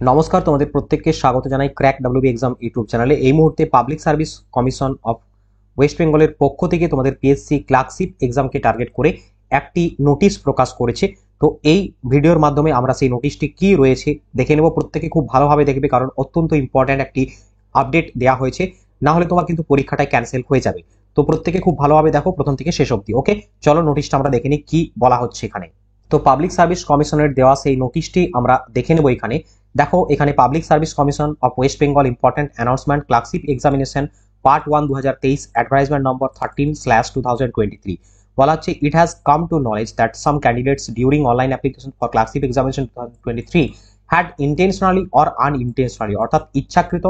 নমস্কার, তোমাদের প্রত্যেককে স্বাগত জানাই ক্র্যাক ডাব্লিউবি এক্সাম ইউটিউব চ্যানেলে। এই মুহূর্তে public service commission of West বেঙ্গলের পক্ষ থেকে তোমাদের পিএসসি ক্লার্কশিপ এক্সামকে টার্গেট করে একটি নোটিশ প্রকাশ করেছে। তো এই ভিডিওর মাধ্যমে আমরা সেই নোটিশটি কি রয়েছে দেখে নেব। প্রত্যেকে খুব ভালোভাবে দেখবে, কারণ অত্যন্ত ইম্পর্ট্যান্ট একটি আপডেট দেওয়া হয়েছে, না হলে তোমার কিন্তু পরীক্ষাটাই ক্যান্সেল হয়ে যাবে। তো প্রত্যেকে খুব ভালোভাবে দেখো প্রথম থেকে শেষ অবধি। ওকে, চলো নোটিশটা আমরা দেখে নিই কি বলা হচ্ছে এখানে। তো পাবলিক সার্ভিস কমিশনের দেওয়া সেই নোটিশটি আমরা দেখে নেব। এখানে দেখো, এখানে public service commission of west Bengal important announcement clerkship examination part 1 2023 advertisement number 13/2023 বলা হচ্ছে, it has come to knowledge that some candidates during online application for clerkship examination 2023 had intentionally or unintentionally, অর্থাৎ ইচ্ছাকৃত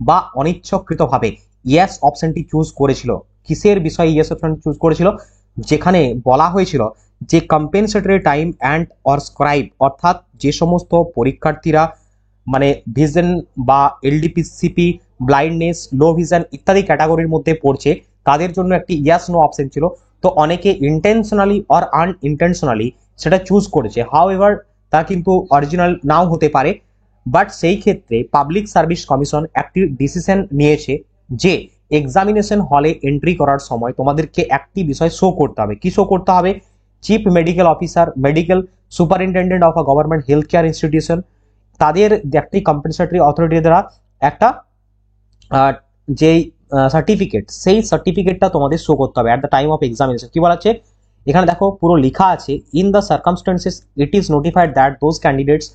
বা অনিচ্ছাকৃতভাবে ইয়েস অপশনটি choose করেছিল। কিসের বিষয়ে yes option choose করেছিল? যেখানে বলা হয়েছিল যে compensatory time and or scribe, অর্থাৎ যে সমস্ত পরীক্ষার্থীরা মানে ভিশন বা এলডিপিসিপি, ব্লাইন্ডনেস, লো ভিশন ইত্যাদি ক্যাটাগরির মধ্যে পড়ছে, তাদের জন্য একটি ইয়াস নো অপশন ছিল। তো অনেকে ইন্টেনশনালি অর আনইন্টেনশনালি সেটা চুজ করেছে। হাউ এভার তা কিন্তু অরিজিনাল নাও হতে পারে, বাট সেই ক্ষেত্রে পাবলিক সার্ভিস কমিশন একটি ডিসিশন নিয়েছে যে এক্সামিনেশন হলে এন্ট্রি করার সময় তোমাদেরকে একটি বিষয় শো করতে হবে। কি শো করতে হবে? Chief medical officer, medical superintendent of a government health care institution, তাদের একটি কম্পেনসেটরি অথরিটি দ্বারা একটা যেই সার্টিফিকেট, সেই সার্টিফিকেটটা তোমাদের শো করতে হবে at the time of examination. কি বলা আছে এখানে দেখো, পুরো লেখা আছে, in the circumstances it is notified that those candidates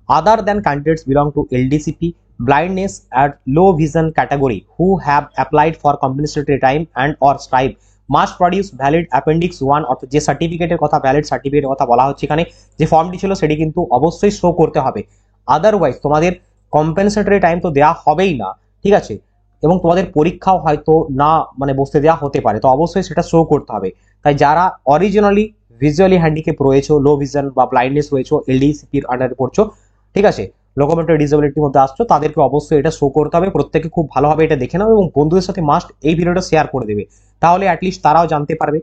other than candidates belong to LDCP, blindness and low vision category who have applied for compensatory time and or scribe must produce valid appendix 1, অর্থাৎ যে সার্টিফিকেটের কথা, valid সার্টিফিকেটের কথা বলা হচ্ছে এখানে, যে ফর্মটি ছিল সেটি কিন্তু অবশ্যই শো করতে হবে। আদারওয়াইজ তোমাদের কম্পেনসেটরি টাইম তো দেওয়া হবেই না, ঠিক আছে, এবং তোমাদের পরীক্ষাও হয়তো না মানে বসতে দেওয়া হতে পারে। তো অবশ্যই সেটা শো করতে হবে। তাই যারা অরিজিনালি ভিজুয়ালি হ্যান্ডিক্যাপ রয়েছে, লো ভিশন বা ব্লাইন্ডনেস রয়েছে, এলডিসিপির আন্ডারে পড়ছো, ঠিক আছে, লোকোমোটর ডিসেবিলিটির মধ্যে আসছো, তাদেরকে অবশ্যই এটা শো করতে হবে। প্রত্যেকে খুব ভালোভাবে এটা দেখে নাও এবং বন্ধুদের সাথে মাস্ট এই ভিডিওটা শেয়ার করে দেবে, তাহলে অ্যাটলিস্ট তারাও জানতে পারবে।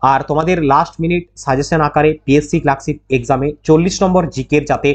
আর তোমাদের লাস্ট মিনিট সাজেশন আকারে পিএসসি ক্লার্কশিপ এক্সামে 40 নম্বর জিকের যাতে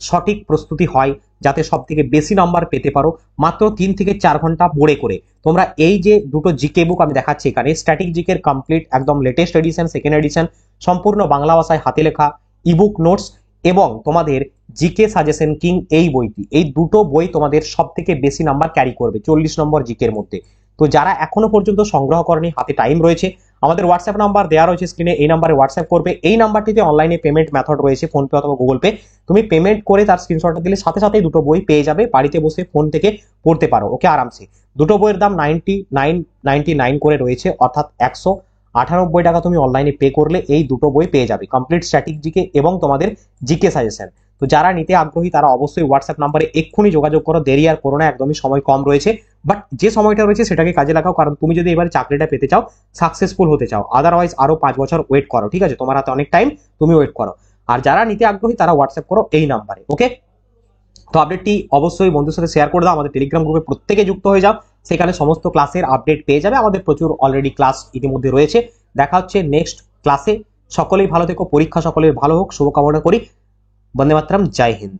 সঠিক প্রস্তুতি হয়, যাতে সব থেকে বেশি নাম্বার পেতে পারো, মাত্র 3 থেকে 4 ঘন্টা পড়ে করে তোমরা এই যে দুটো জিকে বুক আমি দেখাচ্ছি এখানে, স্ট্যাটিক জিকের কমপ্লিট একদম লেটেস্ট এডিশন, সেকেন্ড এডিশন, সম্পূর্ণ বাংলা ভাষায় হাতে লেখা ইবুক নোটস, এবং তোমাদের জিকে সাজেশন কিং এই বইটি, এই দুটো বই তোমাদের সব থেকে বেশি নাম্বার ক্যারি করবে 40 নম্বর জিকের মধ্যে। তো যারা এখনো পর্যন্ত সংগ্রহ করেনি, হাতে টাইম রয়েছে, আমাদের হোয়াটসঅ্যাপ নাম্বার দেওয়া রয়েছে স্ক্রিনে, এই নাম্বারে হোয়াটসঅ্যাপ করবে। এই নাম্বারটিতে অনলাইনে পেমেন্ট মেথড রয়েছে, ফোনপে অথবা গুগল পে। তুমি পেমেন্ট করে তার স্ক্রিনশটটা দিলে সাথে সাথেই দুটো বই পেয়ে যাবে, বাড়িতে বসে ফোন থেকে পড়তে পারো। ওকে, আরামসে। দুটো বইয়ের দাম 99.99 করে রয়েছে, অর্থাৎ 198 টাকা তুমি অনলাইনে পে করলে এই দুটো বই পেয়ে যাবে, কমপ্লিট স্ট্যাটিক জিকে এবং তোমাদের জিকে সাজেশন। তো যারা নিতে আগ্রহী তারা অবশ্যই হোয়াটসঅ্যাপ নাম্বারে এক্ষুনি যোগাযোগ করো, দেরি আর করো না, একদমই সময় কম রয়েছে, বাট যে সময়টা রয়েছে সেটাকে কাজে লাগাও, কারণ তুমি যদি এবার চাকরিটা পেতে চাও, সাকসেসফুল হতে চাও, আদারওয়াইজ আরো 5 বছর ওয়েট করো, ঠিক আছে, তোমার হাতে অনেক টাইম, তুমি ওয়েট করো। আর যারা নিতে আগ্রহী তারা হোয়াটসঅ্যাপ করো এই নাম্বারে। ওকে, তো আপডেটটি অবশ্যই বন্ধুদের সাথে শেয়ার করে দাও, আমাদের টেলিগ্রাম গ্রুপে প্রত্যেকে যুক্ত হয়ে যাও, সেখানে সমস্ত ক্লাসের আপডেট পেয়ে যাবে। আমাদের প্রচুর অলরেডি ক্লাস ইতিমধ্যে রয়েছে। দেখা হচ্ছে নেক্সট ক্লাসে। সকলেই ভালো থেকো, পরীক্ষা সকলের ভালো হোক, শুভকামনা করি। বন্দে মাতরম, জয় হিন্দ।